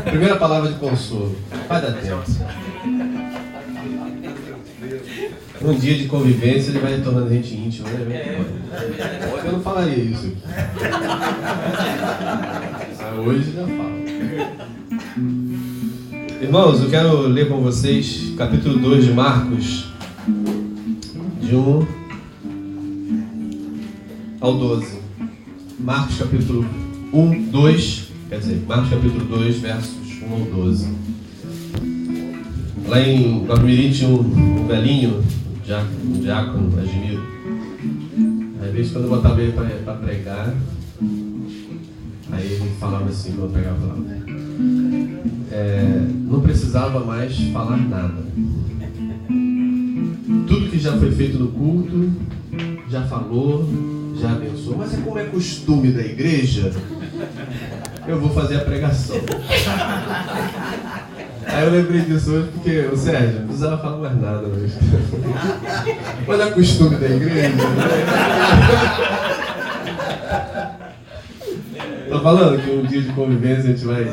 Primeira palavra de consolo. Vai dar tempo. Um dia de convivência ele vai tornando gente íntima, né? Eu não falaria isso aqui. Mas hoje já falo. Irmãos, eu quero ler com vocês capítulo 2 de Marcos, de 1 ao 12. Marcos capítulo 1, 2, quer dizer, Marcos capítulo 2, versos 1 ao 12. Lá em Guapimirim tinha um velhinho, um diácono, Admiro. Às vezes quando eu botava ele para pregar, aí ele falava assim, quando eu pregava a palavra, não precisava mais falar nada. Tudo que já foi feito no culto, já falou, já abençoou. Mas como é costume da igreja, eu vou fazer a pregação. Aí eu lembrei disso hoje porque o Sérgio não precisava falar mais nada hoje. Mas é costume da igreja. Tô falando que um dia de convivência a gente vai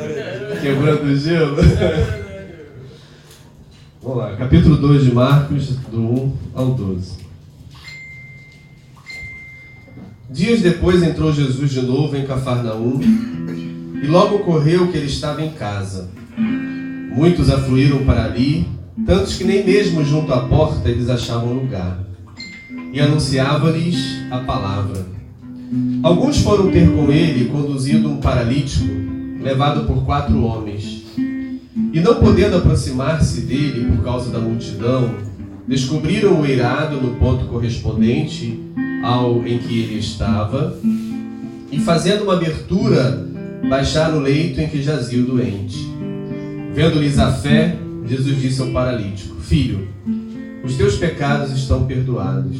quebrando o gelo. Vamos lá, capítulo 2 de Marcos, do 1 ao 12. Dias depois entrou Jesus de novo em Cafarnaum, e logo ocorreu que ele estava em casa. Muitos afluíram para ali, tantos que nem mesmo junto à porta eles achavam lugar. E anunciava-lhes a palavra. Alguns foram ter com ele, conduzindo um paralítico, levado por 4 homens. E não podendo aproximar-se dele por causa da multidão, descobriram o eirado no ponto correspondente ao em que ele estava, e fazendo uma abertura, baixaram o leito em que jazia o doente. Vendo-lhes a fé, Jesus disse ao paralítico: Filho, os teus pecados estão perdoados.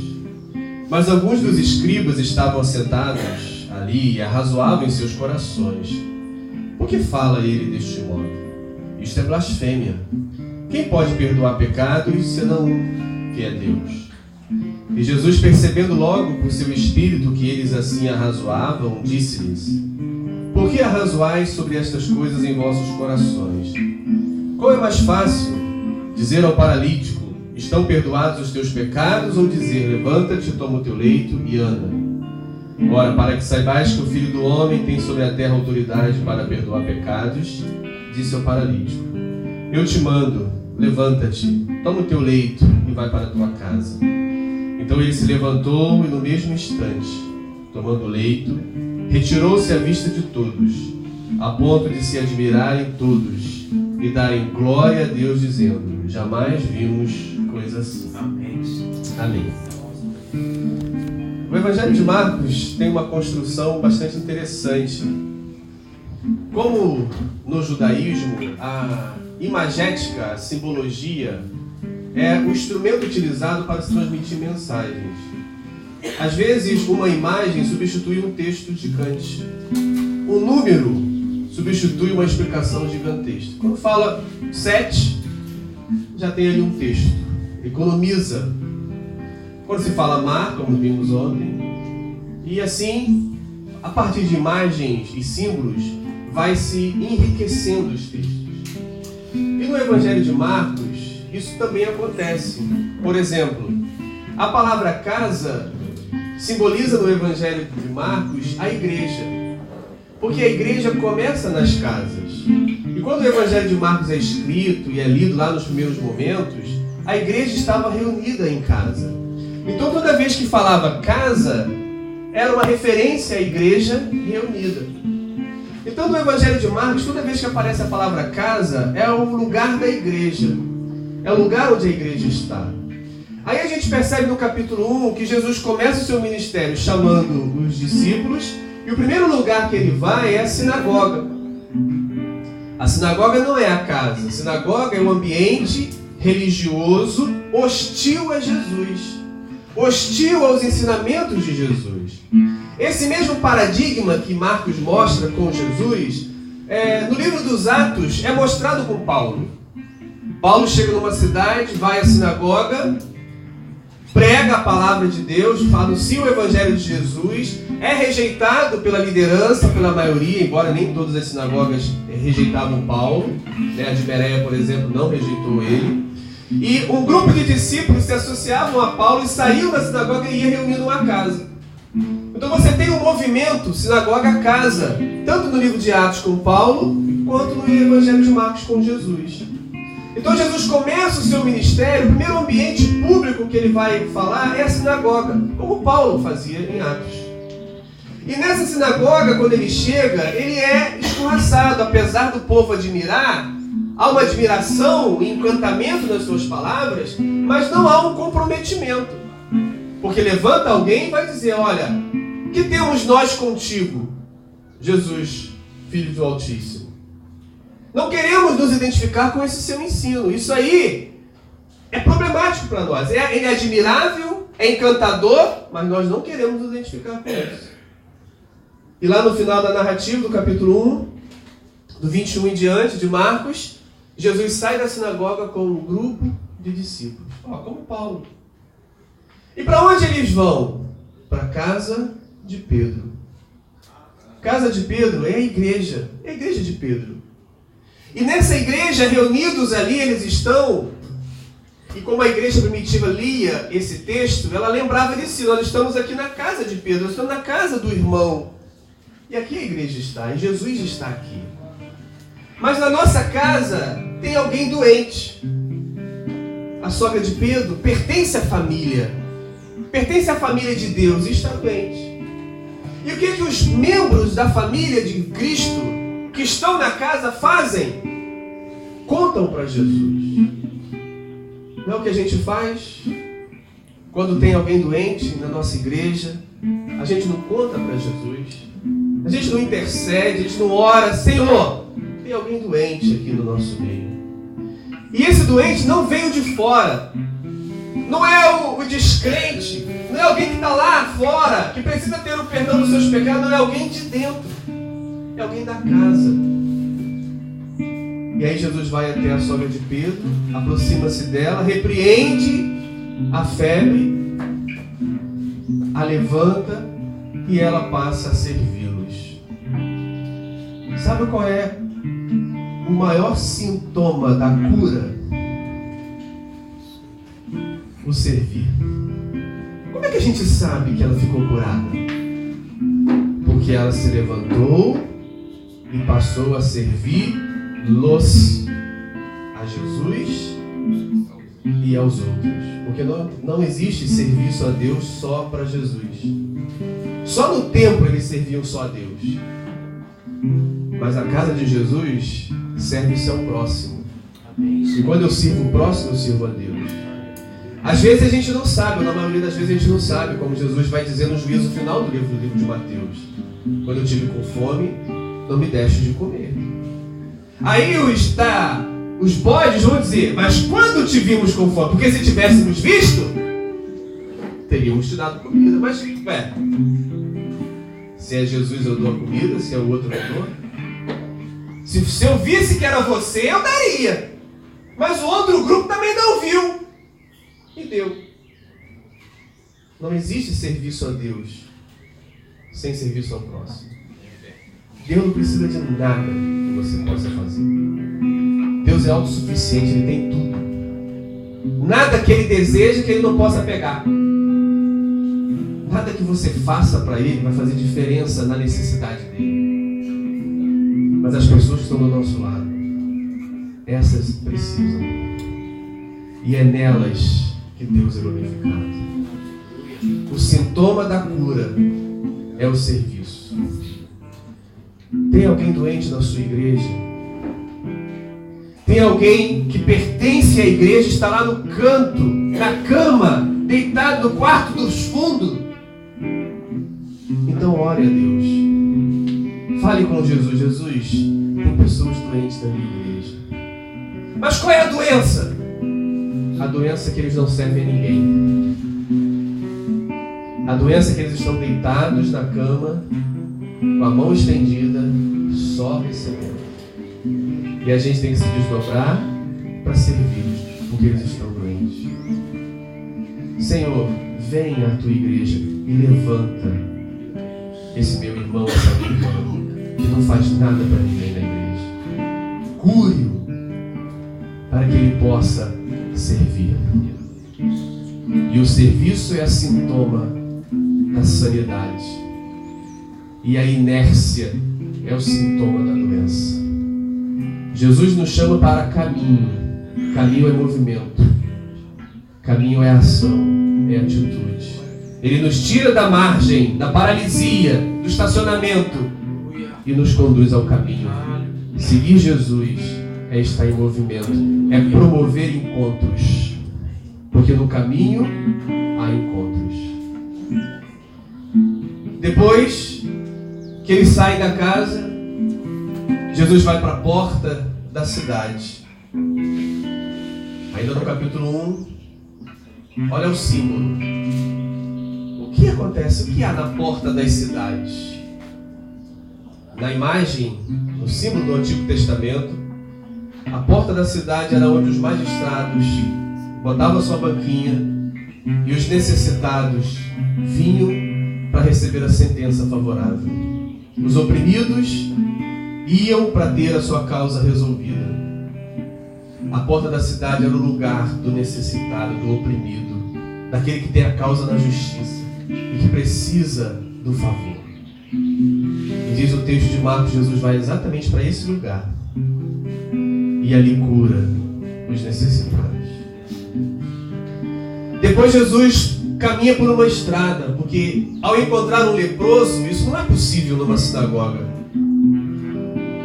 Mas alguns dos escribas estavam sentados ali e arrazoavam em seus corações: por que fala ele deste modo? Isto é blasfêmia. Quem pode perdoar pecados senão um, que é Deus? E Jesus, percebendo logo por seu espírito que eles assim arrazoavam, disse-lhes: por que arrazoais sobre estas coisas em vossos corações? Qual é mais fácil, dizer ao paralítico: estão perdoados os teus pecados, ou dizer: levanta-te, toma o teu leito e anda? Ora, para que saibais que o Filho do Homem tem sobre a terra autoridade para perdoar pecados, disse ao paralítico: eu te mando, levanta-te, toma o teu leito e vai para a tua casa. Então ele se levantou e no mesmo instante, tomando o leito, retirou-se à vista de todos, a ponto de se admirarem todos e darem glória a Deus, dizendo: jamais vimos coisa assim. Amém. O Evangelho de Marcos tem uma construção bastante interessante. Como no judaísmo, a imagética, a simbologia, é o instrumento utilizado para se transmitir mensagens. Às vezes, uma imagem substitui um texto gigante. Um número substitui uma explicação gigantesca. Quando fala 7, já tem ali um texto. Economiza. Quando se fala mar, como vimos ontem, e assim, a partir de imagens e símbolos, vai se enriquecendo os textos. E no Evangelho de Marcos, isso também acontece. Por exemplo, a palavra casa simboliza no Evangelho de Marcos a igreja. Porque a igreja começa nas casas. E quando o Evangelho de Marcos é escrito e é lido lá nos primeiros momentos, a igreja estava reunida em casa. Então toda vez que falava casa, era uma referência à igreja reunida. Então no Evangelho de Marcos, toda vez que aparece a palavra casa, é o lugar da igreja. É o lugar onde a igreja está. Aí a gente percebe no capítulo 1 que Jesus começa o seu ministério chamando os discípulos, e o primeiro lugar que ele vai é a sinagoga. A sinagoga não é a casa. A sinagoga é um ambiente religioso hostil a Jesus, hostil aos ensinamentos de Jesus. Esse mesmo paradigma que Marcos mostra com Jesus, no livro dos Atos, é mostrado com Paulo. Paulo chega numa cidade, vai à sinagoga, prega a palavra de Deus, anuncia o Evangelho de Jesus, é rejeitado pela liderança, pela maioria, embora nem todas as sinagogas rejeitavam Paulo, né? A de Bereia, por exemplo, não rejeitou ele. E um grupo de discípulos se associavam a Paulo e saíam da sinagoga e iam reunir numa casa. Então você tem um movimento sinagoga-casa, tanto no livro de Atos com Paulo, quanto no Evangelho de Marcos com Jesus. Então Jesus começa o seu ministério, o primeiro ambiente público que ele vai falar é a sinagoga, como Paulo fazia em Atos. E nessa sinagoga, quando ele chega, ele é escorraçado. Apesar do povo admirar, há uma admiração e encantamento nas suas palavras, mas não há um comprometimento. Porque levanta alguém e vai dizer, olha, que temos nós contigo, Jesus, Filho do Altíssimo? Não queremos nos identificar com esse seu ensino. Isso aí é problemático para nós. Ele é admirável, é encantador, mas nós não queremos nos identificar com isso. E lá no final da narrativa, do capítulo 1, do 21 em diante, de Marcos, Jesus sai da sinagoga com um grupo de discípulos, como Paulo. E para onde eles vão? Para a casa de Pedro. Casa de Pedro é a igreja de Pedro. E nessa igreja, reunidos ali, eles estão, e como a igreja primitiva lia esse texto, ela lembrava de si, nós estamos aqui na casa de Pedro, nós estamos na casa do irmão. E aqui a igreja está, e Jesus está aqui. Mas na nossa casa tem alguém doente. A sogra de Pedro pertence à família de Deus e está doente. E o que os membros da família de Cristo que estão na casa fazem? Contam para Jesus. Não é o que a gente faz quando tem alguém doente na nossa igreja? A gente não conta para Jesus. A gente não intercede, a gente não ora. Senhor, tem alguém doente aqui no nosso meio. E esse doente não veio de fora. Não é o descrente. Não é alguém que está lá fora, que precisa ter o perdão dos seus pecados. Não é alguém de dentro. É alguém da casa. E aí Jesus vai até a sogra de Pedro, aproxima-se dela, repreende a febre, a levanta e ela passa a servi-los. Sabe qual é o maior sintoma da cura? O servir. Como é que a gente sabe que ela ficou curada? Porque ela se levantou e passou a servir-los a Jesus e aos outros. Porque não existe serviço a Deus só para Jesus. Só no templo eles serviam só a Deus. Mas a casa de Jesus serve-se ao próximo. E quando eu sirvo o próximo, eu sirvo a Deus. Às vezes a gente não sabe, ou na maioria das vezes a gente não sabe, como Jesus vai dizer no juízo final do livro de Mateus. Quando eu tive com fome, não me deste de comer. Aí os bodes vão dizer, mas quando te vimos com fome? Porque se tivéssemos visto, teríamos te dado comida. Mas, se é Jesus eu dou a comida, se é o outro eu dou. Se eu visse que era você, eu daria. Mas o outro grupo também não viu. E deu. Não existe serviço a Deus sem serviço ao próximo. Deus não precisa de nada que você possa fazer. Deus é autossuficiente, Ele tem tudo. Nada que Ele deseja que Ele não possa pegar. Nada que você faça para Ele vai fazer diferença na necessidade dEle. Mas as pessoas que estão do nosso lado, essas precisam. E é nelas que Deus é glorificado. O sintoma da cura é o serviço. Tem alguém doente na sua igreja? Tem alguém que pertence à igreja, está lá no canto, na cama, deitado no quarto dos fundos? Então ore a Deus. Fale com Jesus. Jesus, tem pessoas doentes na minha igreja. Mas qual é a doença? A doença é que eles não servem a ninguém. A doença é que eles estão deitados na cama, com a mão estendida, só recebendo. E a gente tem que se desdobrar para servir, porque eles estão doentes. Senhor, vem à tua igreja e levanta esse meu irmão, essa minha irmã, que não faz nada para ninguém na igreja. Cure-o para que ele possa servir. E o serviço é sintoma da sanidade. E a inércia é o sintoma da doença. Jesus nos chama para caminho. Caminho é movimento. Caminho é ação, é atitude. Ele nos tira da margem, da paralisia, do estacionamento e nos conduz ao caminho. Seguir Jesus é estar em movimento, é promover encontros. Porque no caminho há encontros. Depois que ele sai da casa, Jesus vai para a porta da cidade. Ainda no capítulo 1, olha o símbolo. O que acontece? O que há na porta das cidades? Na imagem, no símbolo do Antigo Testamento, a porta da cidade era onde os magistrados botavam sua banquinha e os necessitados vinham para receber a sentença favorável. Os oprimidos iam para ter a sua causa resolvida. A porta da cidade era o lugar do necessitado, do oprimido, daquele que tem a causa na justiça e que precisa do favor. E diz o texto de Marcos, Jesus vai exatamente para esse lugar e ali cura os necessitados. Depois Jesus caminha por uma estrada, porque ao encontrar um leproso, isso não é possível numa sinagoga.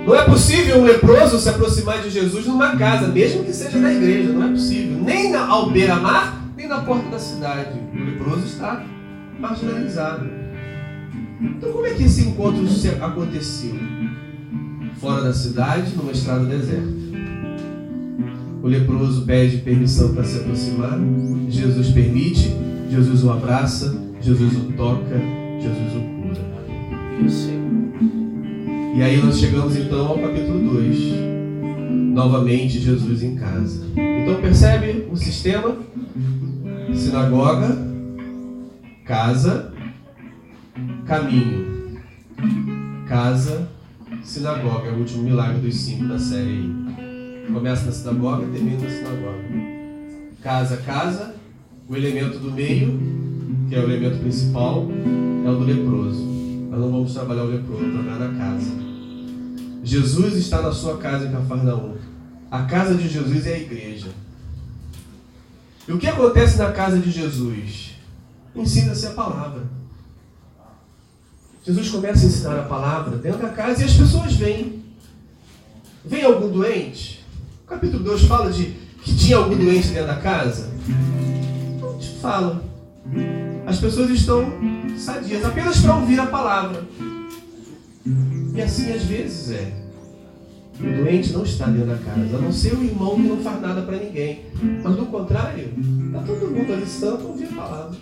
Não é possível um leproso se aproximar de Jesus numa casa, mesmo que seja da igreja, não é possível. Nem ao beira-mar, nem na porta da cidade. O leproso está marginalizado. Então como é que esse encontro aconteceu? Fora da cidade, numa estrada deserta. O leproso pede permissão para se aproximar, Jesus permite, Jesus o abraça, Jesus o toca, Jesus o cura. E aí nós chegamos então ao capítulo 2. Novamente Jesus em casa. Então percebe o sistema? Sinagoga, casa, caminho. Casa, sinagoga. É o último milagre dos 5 da série aí. Começa na sinagoga e termina na sinagoga. Casa, casa. O elemento do meio, que é o elemento principal, é o do leproso. Nós não vamos trabalhar o leproso, vamos trabalhar na casa. Jesus está na sua casa em Cafarnaum. A casa de Jesus é a igreja. E o que acontece na casa de Jesus? Ensina-se a palavra. Jesus começa a ensinar a palavra dentro da casa e as pessoas vêm. Vem algum doente? O capítulo 2 fala de que tinha algum doente dentro da casa? Não te fala. As pessoas estão sadias apenas para ouvir a palavra. E assim às vezes é. O doente não está dentro da casa, a não ser o irmão que não faz nada para ninguém. Mas do contrário, está todo mundo ali santo para ouvir a palavra.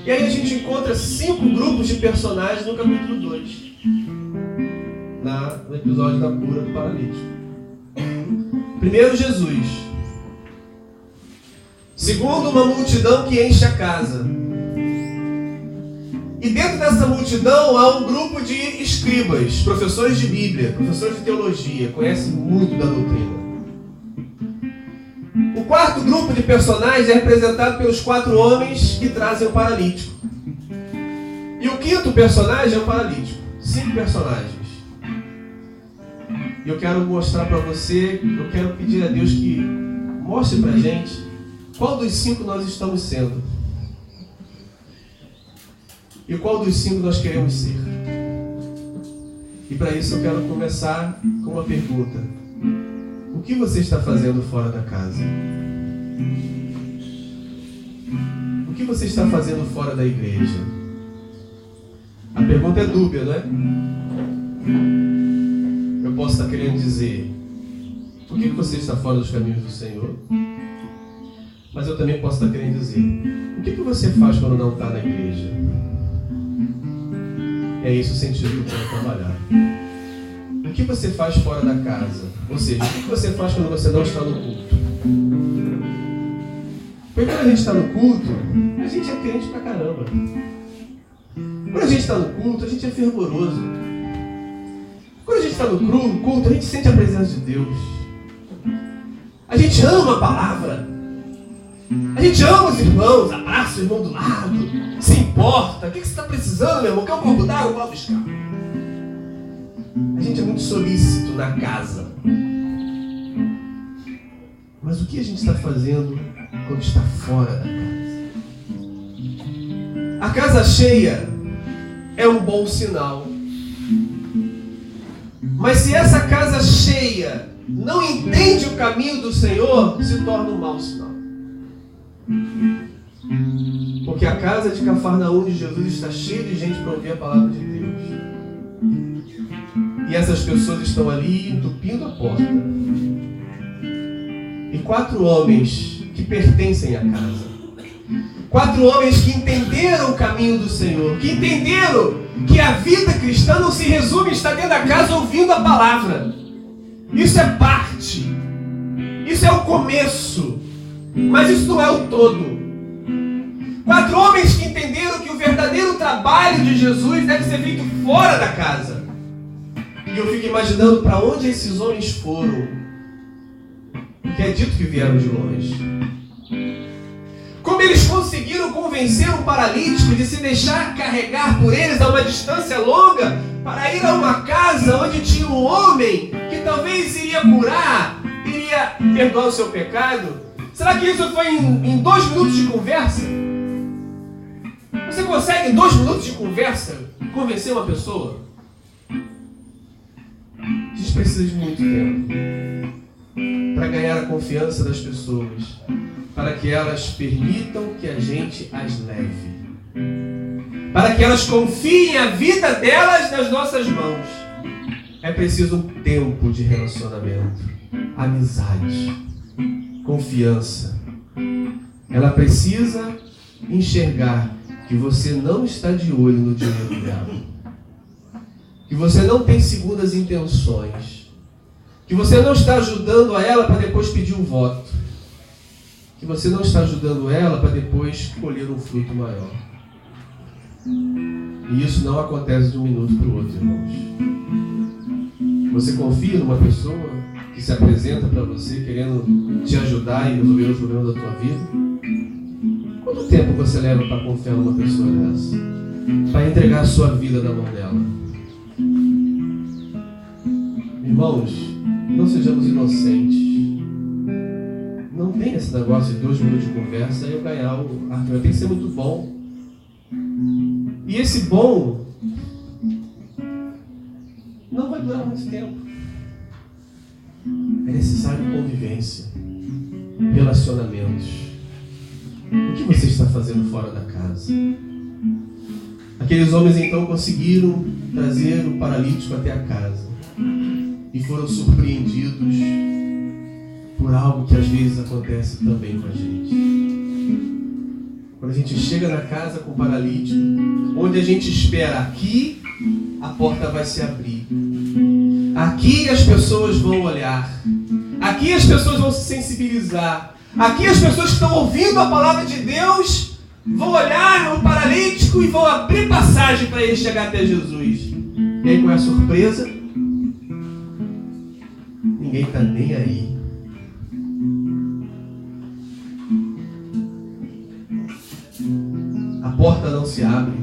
E aí a gente encontra 5 grupos de personagens no capítulo 2. No episódio da cura do paralítico. Primeiro, Jesus. Segundo, uma multidão que enche a casa. E dentro dessa multidão há um grupo de escribas, professores de Bíblia, professores de teologia, conhecem muito da doutrina. O quarto grupo de personagens é representado pelos 4 homens que trazem o paralítico. E o quinto personagem é o paralítico. 5 personagens. E eu quero mostrar para você, eu quero pedir a Deus que mostre para a gente qual dos 5 nós estamos sendo. E qual dos 5 nós queremos ser. E para isso eu quero começar com uma pergunta. O que você está fazendo fora da casa? O que você está fazendo fora da igreja? A pergunta é dúbia, não é? Eu posso estar querendo dizer, por que você está fora dos caminhos do Senhor? Mas eu também posso estar querendo dizer, o que você faz quando não está na igreja? É esse o sentido que eu quero trabalhar. O que você faz fora da casa? Ou seja, o que você faz quando você não está no culto? Porque quando a gente está no culto, a gente é crente pra caramba. Quando a gente está no culto, a gente é fervoroso. Quando a gente está no culto, a gente sente a presença de Deus. A gente ama a palavra. A gente ama os irmãos, abraça o irmão do lado, se importa. O que você está precisando, meu irmão? Quer um copo d'água? Vou lá buscar. A gente é muito solícito na casa. Mas o que a gente está fazendo quando está fora da casa? A casa cheia é um bom sinal. Mas se essa casa cheia não entende o caminho do Senhor, se torna um mau sinal. Porque a casa de Cafarnaum de Jesus está cheia de gente para ouvir a palavra de Deus. E essas pessoas estão ali entupindo a porta. E 4 homens que pertencem à casa. 4 homens que entenderam o caminho do Senhor, que entenderam que a vida cristã não se resume em estar dentro da casa ouvindo a palavra. Isso é parte. Isso é o começo. Mas isso não é o todo. 4 homens que entenderam que o verdadeiro trabalho de Jesus deve ser feito fora da casa. E eu fico imaginando para onde esses homens foram. Porque é dito que vieram de longe. Como eles conseguiram convencer um paralítico de se deixar carregar por eles a uma distância longa para ir a uma casa onde tinha um homem que talvez iria curar, iria perdoar o seu pecado? Será que isso foi em 2 minutos de conversa? Você consegue em 2 minutos de conversa convencer uma pessoa? A gente precisa de muito tempo para ganhar a confiança das pessoas, para que elas permitam que a gente as leve, para que elas confiem a vida delas nas nossas mãos. É preciso um tempo de relacionamento, amizade, confiança. Ela precisa enxergar que você não está de olho no dinheiro dela, que você não tem segundas intenções, que você não está ajudando a ela para depois pedir um voto, que você não está ajudando ela para depois colher um fruto maior. E isso não acontece de um minuto para o outro, irmãos. Você confia numa pessoa que se apresenta para você querendo te ajudar e resolver os problemas da tua vida? Quanto tempo você leva para confiar numa pessoa dessa? Para entregar a sua vida na mão dela? Irmãos, não sejamos inocentes. Não tem esse negócio de 2 minutos de conversa e eu ganhar o Arthur. Tem que ser muito bom. E esse bom não vai durar muito tempo. É necessário convivência, relacionamentos. O que você está fazendo fora da casa? Aqueles homens então conseguiram trazer o paralítico até a casa e foram surpreendidos por algo que às vezes acontece também com a gente. Quando a gente chega na casa com o paralítico, onde a gente espera aqui, a porta vai se abrir. Aqui as pessoas vão olhar. Aqui as pessoas vão se sensibilizar. Aqui as pessoas que estão ouvindo a palavra de Deus vão olhar no paralítico e vão abrir passagem para ele chegar até Jesus. E aí qual é a surpresa? Ninguém está nem aí. A porta não se abre.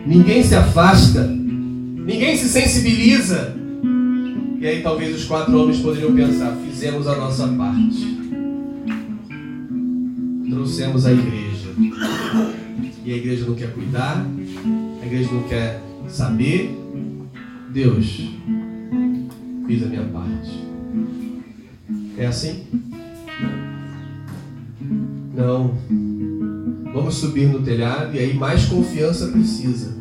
Ninguém se afasta. Ninguém se sensibiliza. E aí talvez os 4 homens poderiam pensar: fizemos a nossa parte. Trouxemos a igreja. E a igreja não quer cuidar. A igreja não quer saber. Deus, fiz a minha parte. É assim? Não. Vamos subir no telhado e aí mais confiança precisa.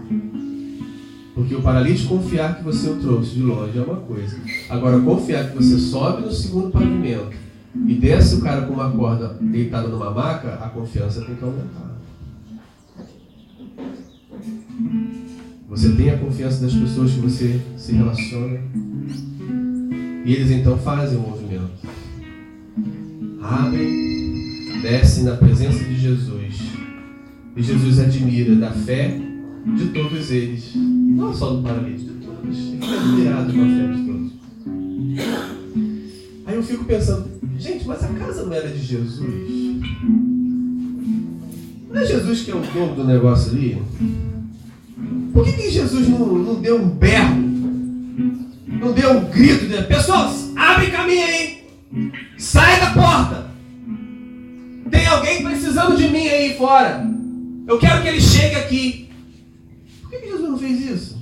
Porque o paralítico confiar que você o trouxe de longe é uma coisa. Agora, confiar que você sobe no 2º pavimento e desce o cara com uma corda deitado numa maca, a confiança tem que aumentar. Você tem a confiança das pessoas que você se relaciona. E eles então fazem o movimento. Abrem, descem na presença de Jesus. E Jesus admira da fé de todos eles. Não só do paralítico, de todos. Ele fica admirado com a fé de todos. Aí eu fico pensando, gente, mas a casa não era de Jesus? Não é Jesus que é o dono do negócio ali? Por que Jesus não deu um berro? Não deu um grito de pessoal, abre caminho aí! Sai da porta! Tem alguém precisando de mim aí fora. Eu quero que ele chegue aqui. Por que Jesus não fez isso?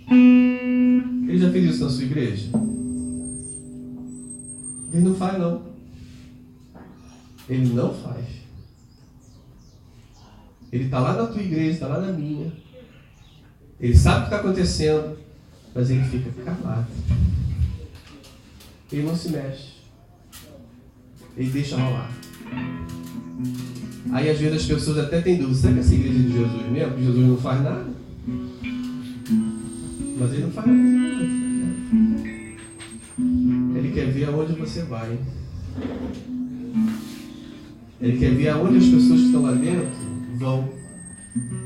Ele já fez isso na sua igreja? Ele não faz, não. Ele não faz. Ele está lá na tua igreja, está lá na minha. Ele sabe o que está acontecendo, mas ele fica calado. Ele não se mexe. Ele deixa rolar. Aí às vezes as pessoas até têm dúvida. Será que essa igreja é de Jesus mesmo? Que Jesus não faz nada? Mas ele não faz nada. Ele quer ver aonde você vai. Ele quer ver aonde as pessoas que estão lá dentro vão.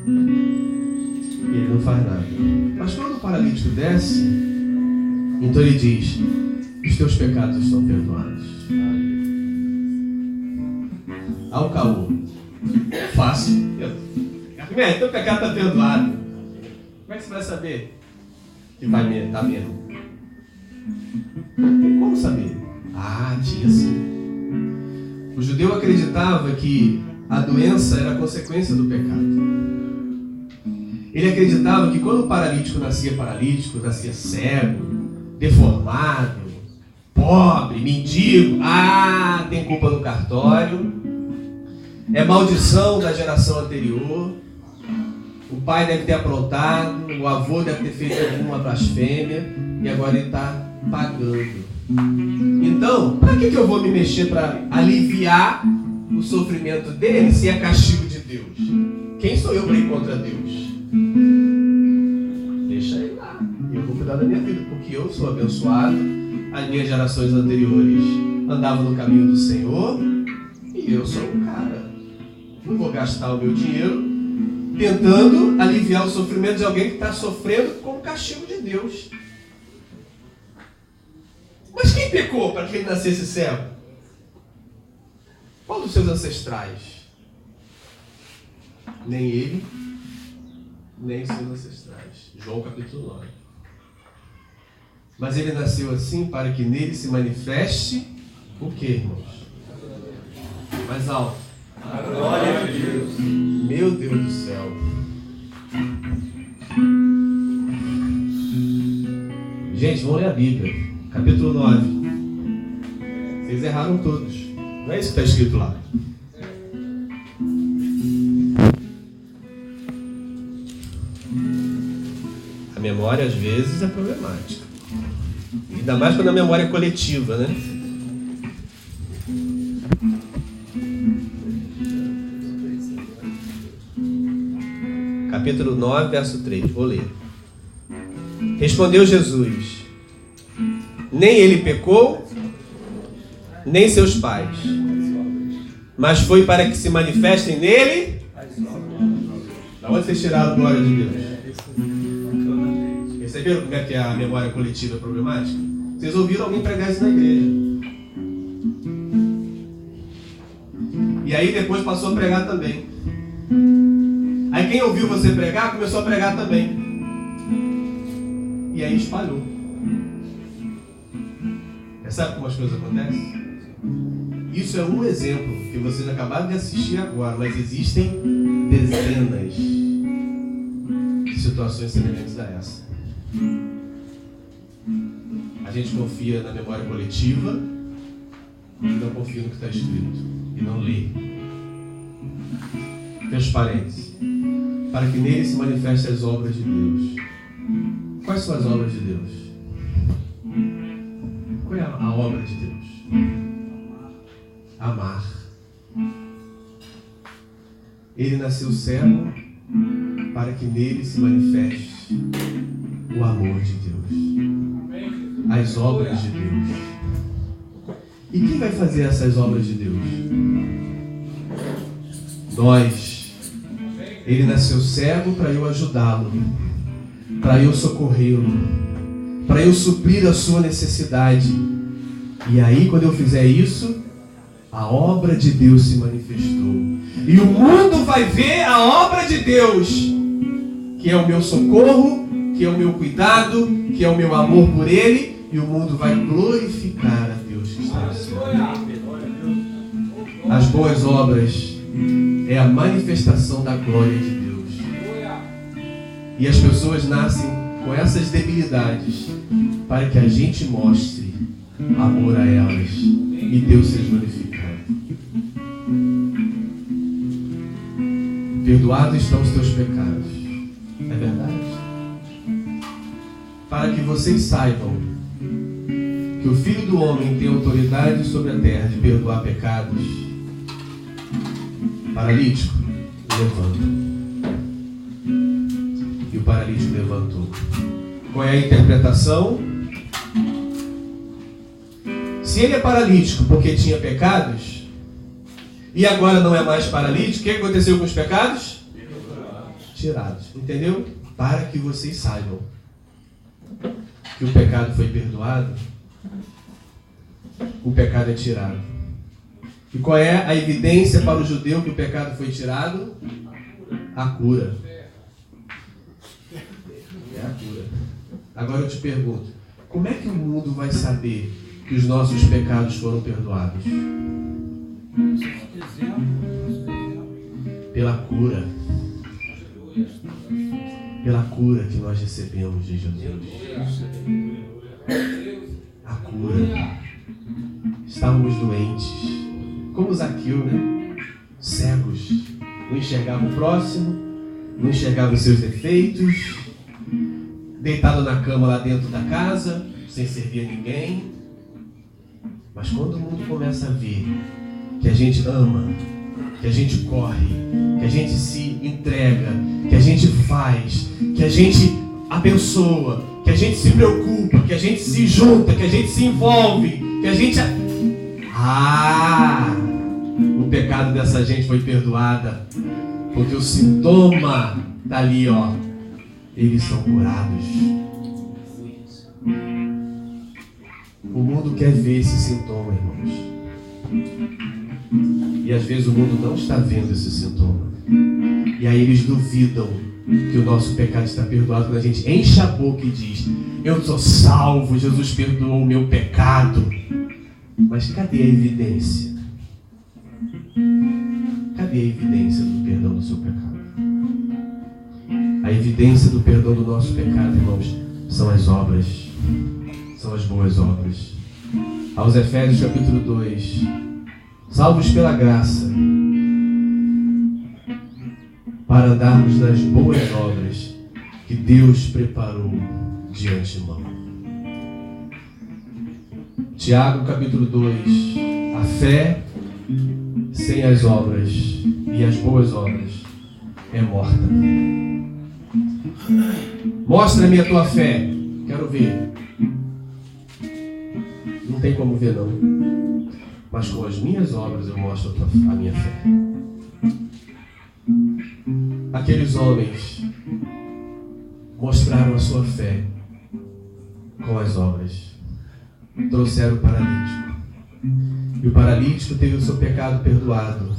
E ele não faz nada. Mas quando o paralítico desce, então ele diz: os teus pecados estão perdoados. Ao caô. Fácil. Teu pecado está perdoado. Como é que você vai saber que vai estar mesmo? Não tem como saber. Tinha sim. O judeu acreditava que a doença era a consequência do pecado. Ele acreditava que quando o paralítico, nascia cego, deformado, pobre, mendigo, tem culpa no cartório, é maldição da geração anterior, o pai deve ter aprontado, o avô deve ter feito alguma blasfêmia e agora ele está pagando. Então, para que eu vou me mexer para aliviar o sofrimento dele se é castigo de Deus? Quem sou eu para ir contra Deus? Deixa ele lá. Eu vou cuidar da minha vida, porque eu sou abençoado. As minhas gerações anteriores andavam no caminho do Senhor e eu sou um cara. Não vou gastar o meu dinheiro tentando aliviar o sofrimento de alguém que está sofrendo com o castigo de Deus. Mas quem pecou para que ele nascesse cego? Qual dos seus ancestrais? Nem ele, nem seus ancestrais. João capítulo 9. Mas ele nasceu assim para que nele se manifeste o que, irmãos? Mais alto. A glória de Deus. Meu Deus do céu. Gente, vamos ler a Bíblia. Capítulo 9. Vocês erraram todos. Não é isso que está escrito lá. A memória às vezes é problemática. Ainda mais quando a memória é coletiva, né? Capítulo 9, verso 3. Vou ler. Respondeu Jesus: nem ele pecou, nem seus pais, mas foi para que se manifestem nele. Da onde vocês tiraram a glória de Deus? Perceberam como é que a memória coletiva é problemática? Vocês ouviram alguém pregar isso na igreja. E aí depois passou a pregar também. Aí quem ouviu você pregar, começou a pregar também. E aí espalhou. Sabe como as coisas acontecem? Isso é um exemplo que vocês acabaram de assistir agora, mas existem dezenas de situações semelhantes a essa. A gente confia na memória coletiva e não confia no que está escrito e não lê. Fecha parênteses. Para que nele se manifestem as obras de Deus. Quais são as obras de Deus? Qual é a obra de Deus? Amar. Ele nasceu cego para que nele se manifeste o amor de Deus. As obras de Deus. E quem vai fazer essas obras de Deus? Nós. Ele nasceu cego para eu ajudá-lo, para eu socorrê-lo, para eu suprir a sua necessidade. E aí, quando eu fizer isso, a obra de Deus se manifestou. E o mundo vai ver a obra de Deus, que é o meu socorro, que é o meu cuidado, que é o meu amor por Ele, e o mundo vai glorificar a Deus que está no céu. As boas obras é a manifestação da glória de Deus. E as pessoas nascem com essas debilidades para que a gente mostre amor a elas e Deus seja glorificado. Perdoados estão os teus pecados. É verdade? Para que vocês saibam que o Filho do Homem tem autoridade sobre a terra de perdoar pecados. Paralítico, levanta. E o paralítico levantou. Qual é a interpretação? Se ele é paralítico porque tinha pecados, e agora não é mais paralítico, o que aconteceu com os pecados? Tirados. Entendeu? Para que vocês saibam que o pecado foi perdoado, o pecado é tirado. E qual é a evidência para o judeu que o pecado foi tirado? A cura. É a cura. Agora eu te pergunto, como é que o mundo vai saber que os nossos pecados foram perdoados? Pela cura. Pela cura que nós recebemos de Jesus. A cura. Estávamos doentes, como Zaqueu, né? Cegos. Não enxergava o próximo, não enxergava os seus defeitos, deitado na cama lá dentro da casa, sem servir a ninguém. Mas quando o mundo começa a ver que a gente ama, que a gente corre, que a gente se entrega, que a gente faz, que a gente abençoa, que a gente se preocupa, que a gente se junta, que a gente se envolve, que a gente... o pecado dessa gente foi perdoada, porque o sintoma está ali, ó. Eles são curados. O mundo quer ver esse sintoma, irmãos. E às vezes o mundo não está vendo esse sintoma. E aí eles duvidam que o nosso pecado está perdoado quando a gente enche a boca e diz: eu sou salvo, Jesus perdoou o meu pecado. Mas cadê a evidência? Cadê a evidência do perdão do seu pecado? A evidência do perdão do nosso pecado, irmãos, são as obras. São as boas obras. Aos Efésios capítulo 2. Salvos pela graça, para andarmos nas boas obras que Deus preparou de antemão. Tiago capítulo 2. A fé sem as obras e as boas obras é morta. Mostra-me a tua fé. Quero ver. Não tem como ver, não. Mas com as minhas obras eu mostro a minha fé. Aqueles homens mostraram a sua fé com as obras. Trouxeram o paralítico. E o paralítico teve o seu pecado perdoado.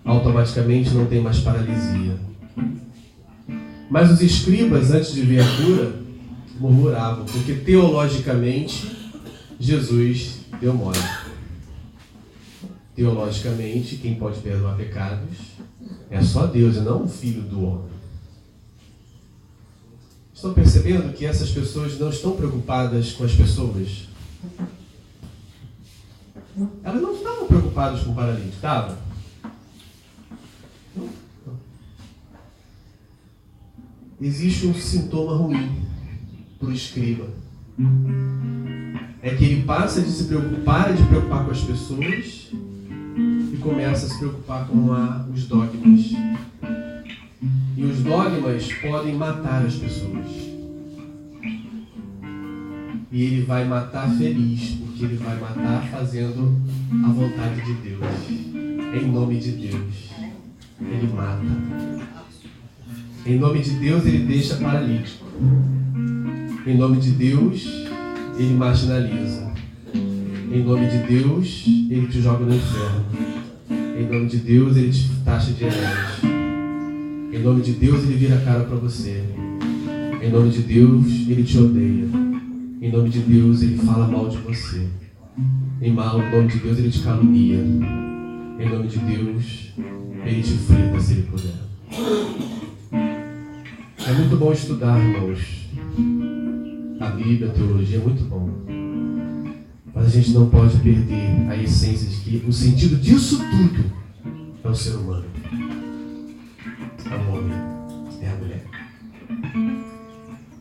Automaticamente não tem mais paralisia. Mas os escribas, antes de ver a cura, murmuravam, porque teologicamente Jesus deu mole. Teologicamente, quem pode perdoar pecados é só Deus e não o Filho do Homem. Estão percebendo que essas pessoas não estão preocupadas com as pessoas? Elas não estavam preocupadas com o paralítico, estavam? Não. Existe um sintoma ruim para o escriba. É que ele passa de se preocupar, com as pessoas e começa a se preocupar com os dogmas. E os dogmas podem matar as pessoas. E ele vai matar feliz, porque ele vai matar fazendo a vontade de Deus. Em nome de Deus. Ele mata. Em nome de Deus, ele deixa paralítico. Em nome de Deus, ele marginaliza. Em nome de Deus, ele te joga no inferno. Em nome de Deus, ele te taxa de herege. Em nome de Deus, ele vira a cara para você. Em nome de Deus, ele te odeia. Em nome de Deus, ele fala mal de você. Em nome de Deus, ele te calunia. Em nome de Deus, ele te frita se ele puder. É muito bom estudar, irmãos. A Bíblia, a teologia é muito bom. Mas a gente não pode perder a essência de que o sentido disso tudo é o ser humano. É o homem, é a mulher.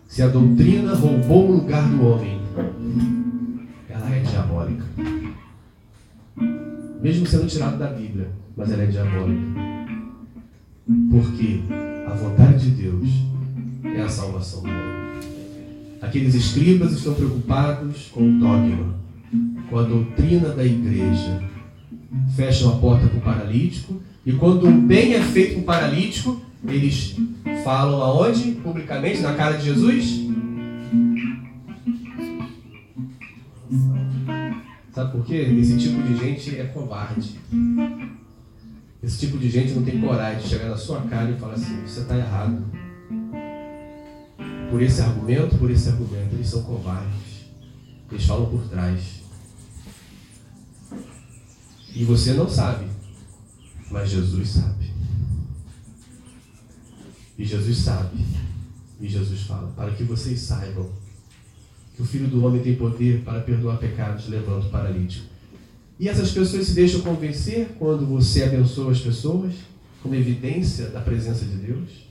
Se a doutrina roubou o lugar do homem, ela é diabólica. Mesmo sendo tirada da Bíblia, mas ela é diabólica. Porque a vontade de Deus é a salvação do homem. Aqueles escribas estão preocupados com o dogma, com a doutrina da igreja. Fecham a porta para o paralítico, e quando um bem é feito para o paralítico, eles falam aonde? Publicamente, na cara de Jesus? Sabe por quê? Esse tipo de gente é covarde. Esse tipo de gente não tem coragem de chegar na sua cara e falar assim: você está errado. Por esse argumento, eles são covardes. Eles falam por trás. E você não sabe, mas Jesus sabe. E Jesus sabe. E Jesus fala: para que vocês saibam que o Filho do Homem tem poder para perdoar pecados, levando o paralítico. E essas pessoas se deixam convencer quando você abençoa as pessoas, como evidência da presença de Deus.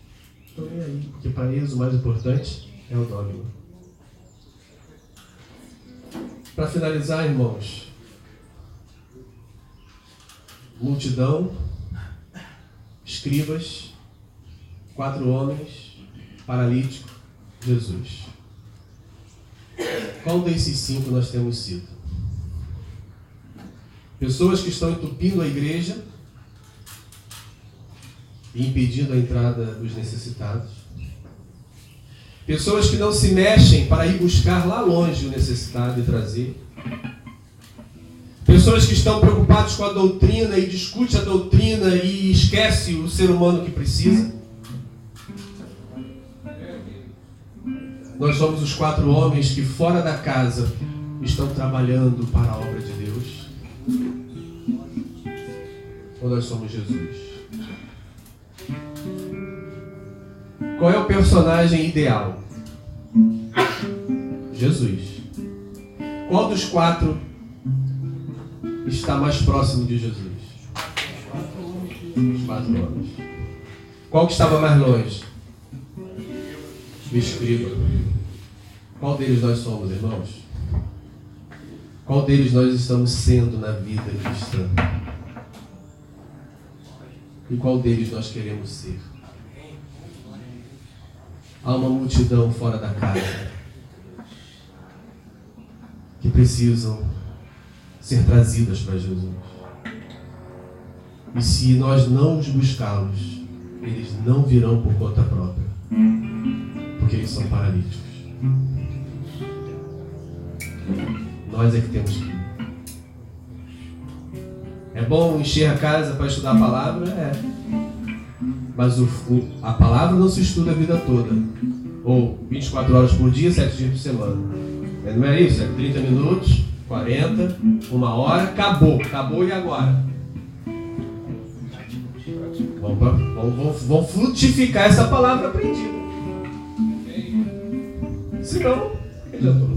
Estão nem aí, porque para eles o mais importante é o dogma. Para finalizar, irmãos, multidão, escribas, 4 homens, paralítico, Jesus. Qual desses 5 nós temos sido? Pessoas que estão entupindo a igreja e impedindo a entrada dos necessitados. Pessoas que não se mexem para ir buscar lá longe o necessitado e trazer. Pessoas que estão preocupadas com a doutrina e discutem a doutrina e esquece o ser humano que precisa. Nós somos os 4 homens que fora da casa estão trabalhando para a obra de Deus. Ou nós somos Jesus? Qual é o personagem ideal? Jesus. Qual dos 4 está mais próximo de Jesus? Os 4 homens. Qual que estava mais longe? O escriba. Qual deles nós somos, irmãos? Qual deles nós estamos sendo na vida cristã? E qual deles nós queremos ser? Há uma multidão fora da casa que precisam ser trazidas para Jesus. E se nós não os buscarmos, eles não virão por conta própria, porque eles são paralíticos. Nós é que temos que ir. É bom encher a casa para estudar a palavra? É. Mas a palavra não se estuda a vida toda. Ou 24 horas por dia, 7 dias por semana. Não é isso? É 30 minutos, 40, 1 hora, acabou. Acabou e agora? Vamos frutificar essa palavra aprendida. Senão, que adiantou?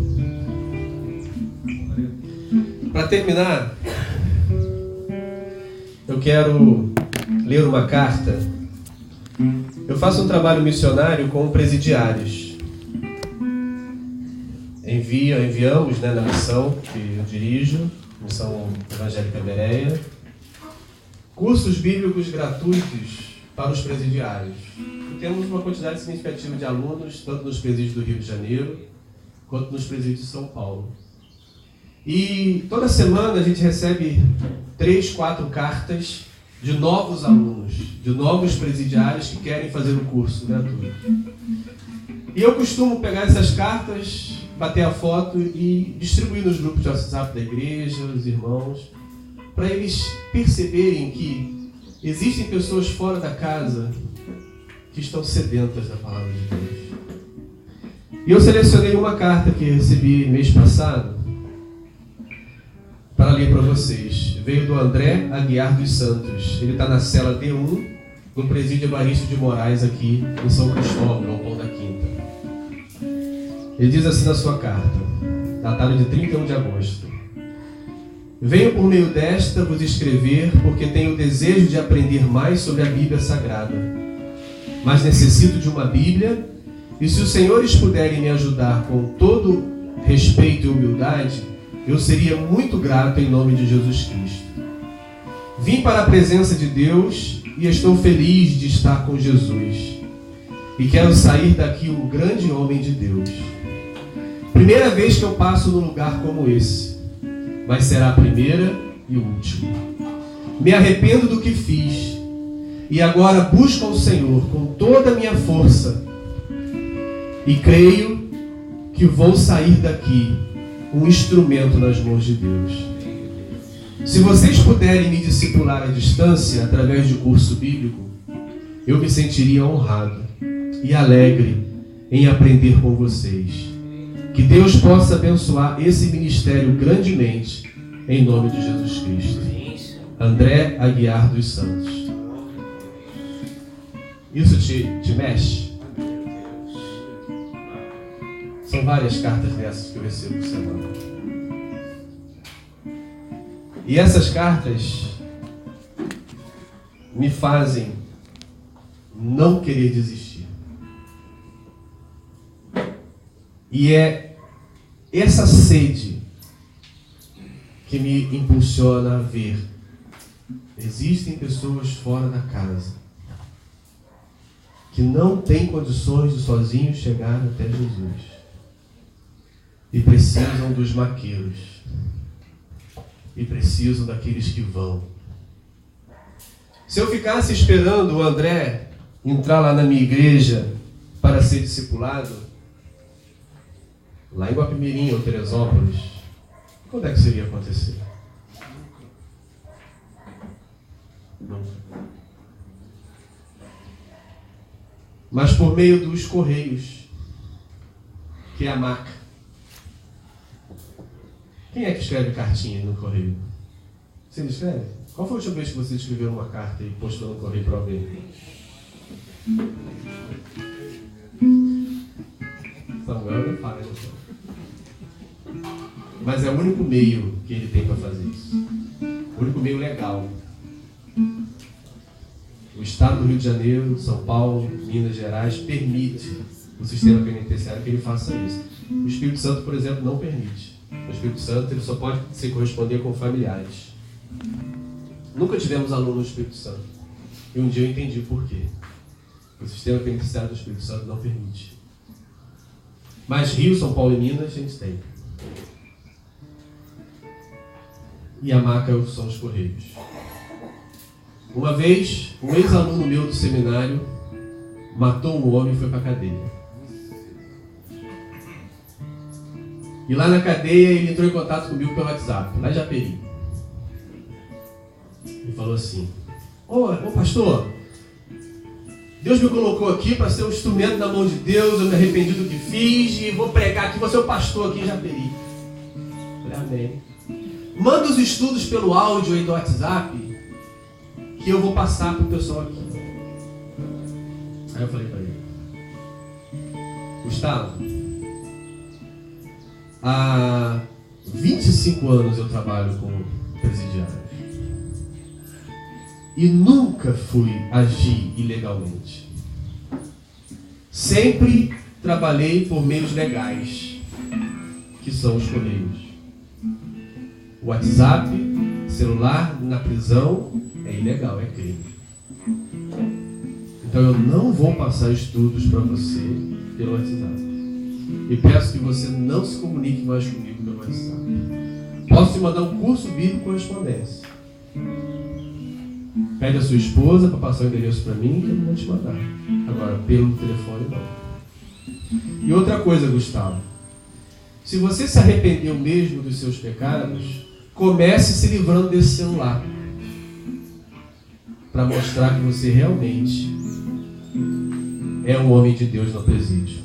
Para terminar, eu quero ler uma carta. Eu faço um trabalho missionário com presidiários. Enviamos, na missão que eu dirijo, Missão Evangélica Bereia, cursos bíblicos gratuitos para os presidiários. E temos uma quantidade significativa de alunos, tanto nos presídios do Rio de Janeiro, quanto nos presídios de São Paulo. E toda semana a gente recebe 3, 4 cartas de novos alunos, de novos presidiários que querem fazer o curso gratuito. E eu costumo pegar essas cartas, bater a foto e distribuir nos grupos de WhatsApp da igreja, os irmãos, para eles perceberem que existem pessoas fora da casa que estão sedentas da palavra de Deus. E eu selecionei uma carta que recebi mês passado para ler para vocês. Veio do André Aguiar dos Santos. Ele está na cela D1, no presídio Evaristo de Moraes, aqui em São Cristóvão, no Pão da Quinta. Ele diz assim na sua carta, datada de 31 de agosto. Venho por meio desta vos escrever porque tenho o desejo de aprender mais sobre a Bíblia Sagrada. Mas necessito de uma Bíblia, e se os senhores puderem me ajudar com todo respeito e humildade, eu seria muito grato em nome de Jesus Cristo. Vim para a presença de Deus e estou feliz de estar com Jesus. E quero sair daqui um grande homem de Deus. Primeira vez que eu passo num lugar como esse, mas será a primeira e última. Me arrependo do que fiz e agora busco ao Senhor com toda a minha força e creio que vou sair daqui um instrumento nas mãos de Deus. Se vocês puderem me discipular à distância através de curso bíblico, eu me sentiria honrado e alegre em aprender com vocês. Que Deus possa abençoar esse ministério grandemente, em nome de Jesus Cristo. André Aguiar dos Santos. Isso te mexe? São várias cartas dessas que eu recebo por semana. E essas cartas me fazem não querer desistir. E é essa sede que me impulsiona a ver. Existem pessoas fora da casa que não têm condições de sozinhos chegar até Jesus. E precisam dos maqueiros. E precisam daqueles que vão. Se eu ficasse esperando o André entrar lá na minha igreja para ser discipulado, lá em Guapimirim ou Teresópolis, quando é que isso iria acontecer? Nunca. Mas por meio dos correios, que é a MAC. Quem é que escreve cartinha no correio? Você não escreve? Qual foi a última vez que você escreveu uma carta e postou no correio para alguém? Samuel não fala, mas é o único meio que ele tem para fazer isso. O único meio legal. O Estado do Rio de Janeiro, São Paulo, Minas Gerais permite o sistema penitenciário que ele faça isso. O Espírito Santo, por exemplo, não permite. O Espírito Santo ele só pode se corresponder com familiares. Nunca tivemos aluno no Espírito Santo. E um dia eu entendi por quê. O sistema penitenciário do Espírito Santo não permite. Mas Rio, São Paulo e Minas a gente tem. E a marca são os correios. Uma vez, um ex-aluno meu do seminário matou um homem e foi para a cadeia. E lá na cadeia ele entrou em contato comigo pelo WhatsApp, lá em Japeri. E falou assim: Ô pastor, Deus me colocou aqui para ser um instrumento na mão de Deus, eu me arrependi do que fiz e vou pregar aqui, vou ser o pastor aqui em Japeri. Eu falei, amém. Manda os estudos pelo áudio aí do WhatsApp, que eu vou passar para o pessoal aqui. Aí eu falei para ele: Gustavo, há 25 anos eu trabalho com presidiários e nunca fui agir ilegalmente. Sempre trabalhei por meios legais, que são os correios. O WhatsApp, celular na prisão é ilegal, é crime. Então eu não vou passar estudos para você pelo WhatsApp. E peço que você não se comunique mais comigo pelo WhatsApp. Posso te mandar um curso bíblico correspondência. Pede a sua esposa para passar o endereço para mim que eu não vou te mandar. Agora, pelo telefone não. E outra coisa, Gustavo. Se você se arrependeu mesmo dos seus pecados, comece se livrando desse celular. Para mostrar que você realmente é um homem de Deus no presídio.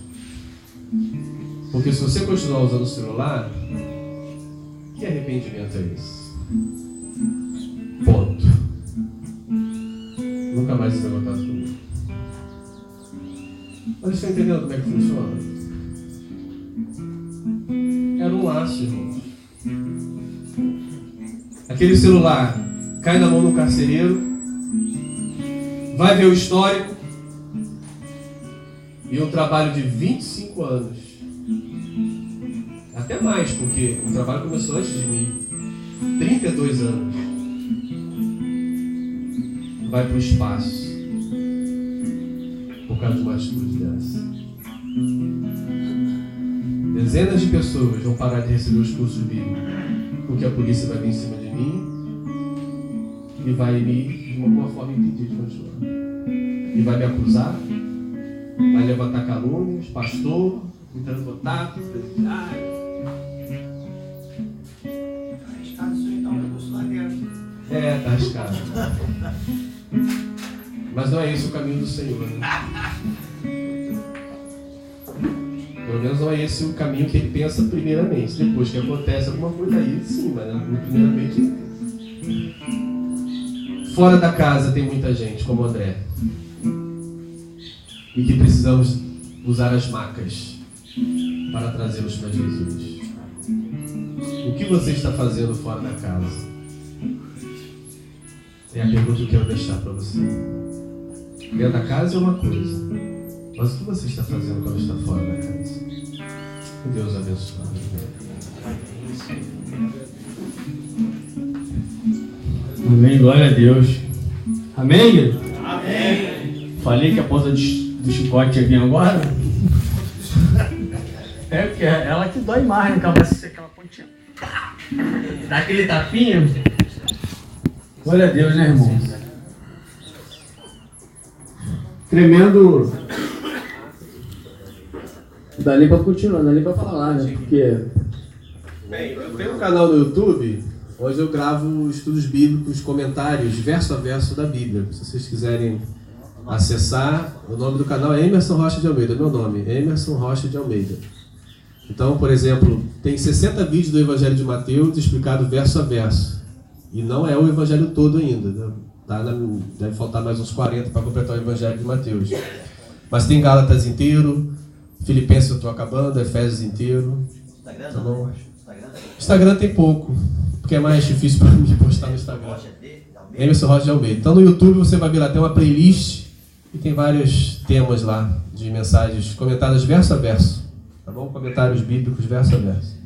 Porque se você continuar usando o celular, que arrependimento é esse? Ponto. Nunca mais você vai voltar comigo. Mas você está entendendo como é que funciona? Era um laço, irmãos. Aquele celular cai na mão do carcereiro, vai ver o histórico, e um trabalho de 25 anos. Até mais, porque o trabalho começou antes de mim. 32 anos. Vai para o espaço. Por causa de uma atitude dessa. Dezenas de pessoas vão parar de receber os cursos bíblicos, porque a polícia vai vir em cima de mim e vai me, de alguma forma, impedir de continuar. E vai me acusar, vai levantar calúnias, pastor, entrando contato, presidiário. Tá arriscado. Mas não é esse o caminho do Senhor, né? Pelo menos não é esse o caminho que ele pensa primeiramente. Depois que acontece alguma coisa aí, sim, mas primeiramente. Fora da casa tem muita gente, como o André. E que precisamos usar as macas para trazê-los para Jesus. O que você está fazendo fora da casa? É a pergunta que eu quero deixar para você. Dentro da casa é uma coisa, mas o que você está fazendo quando está fora da casa? Que Deus abençoe. Amém, glória a Deus. Amém, igreja? Amém. Falei que a ponta do chicote ia vir agora. É porque é ela que dói mais, né? Vai ser aquela pontinha. Dá aquele tapinha. Glória a Deus, né, irmão? Tremendo. Não dá nem pra continuar, não dá nem pra falar, né? Porque. Bem, eu tenho um canal no YouTube onde eu gravo estudos bíblicos, comentários, verso a verso da Bíblia. Se vocês quiserem acessar, o nome do canal é Emerson Rocha de Almeida, meu nome, Emerson Rocha de Almeida. Então, por exemplo, tem 60 vídeos do Evangelho de Mateus explicado verso a verso. E não é o Evangelho todo ainda, né? Deve faltar mais uns 40 para completar o Evangelho de Mateus. Mas tem Gálatas inteiro, Filipenses eu estou acabando, Efésios inteiro. Instagram Tá não? bom? Instagram tem pouco, porque é mais difícil para mim postar no Instagram. Emerson Rocha de Almeida. Então no YouTube você vai ver lá, tem uma playlist e tem vários temas lá de mensagens comentadas verso a verso. Tá bom? Comentários bíblicos verso a verso.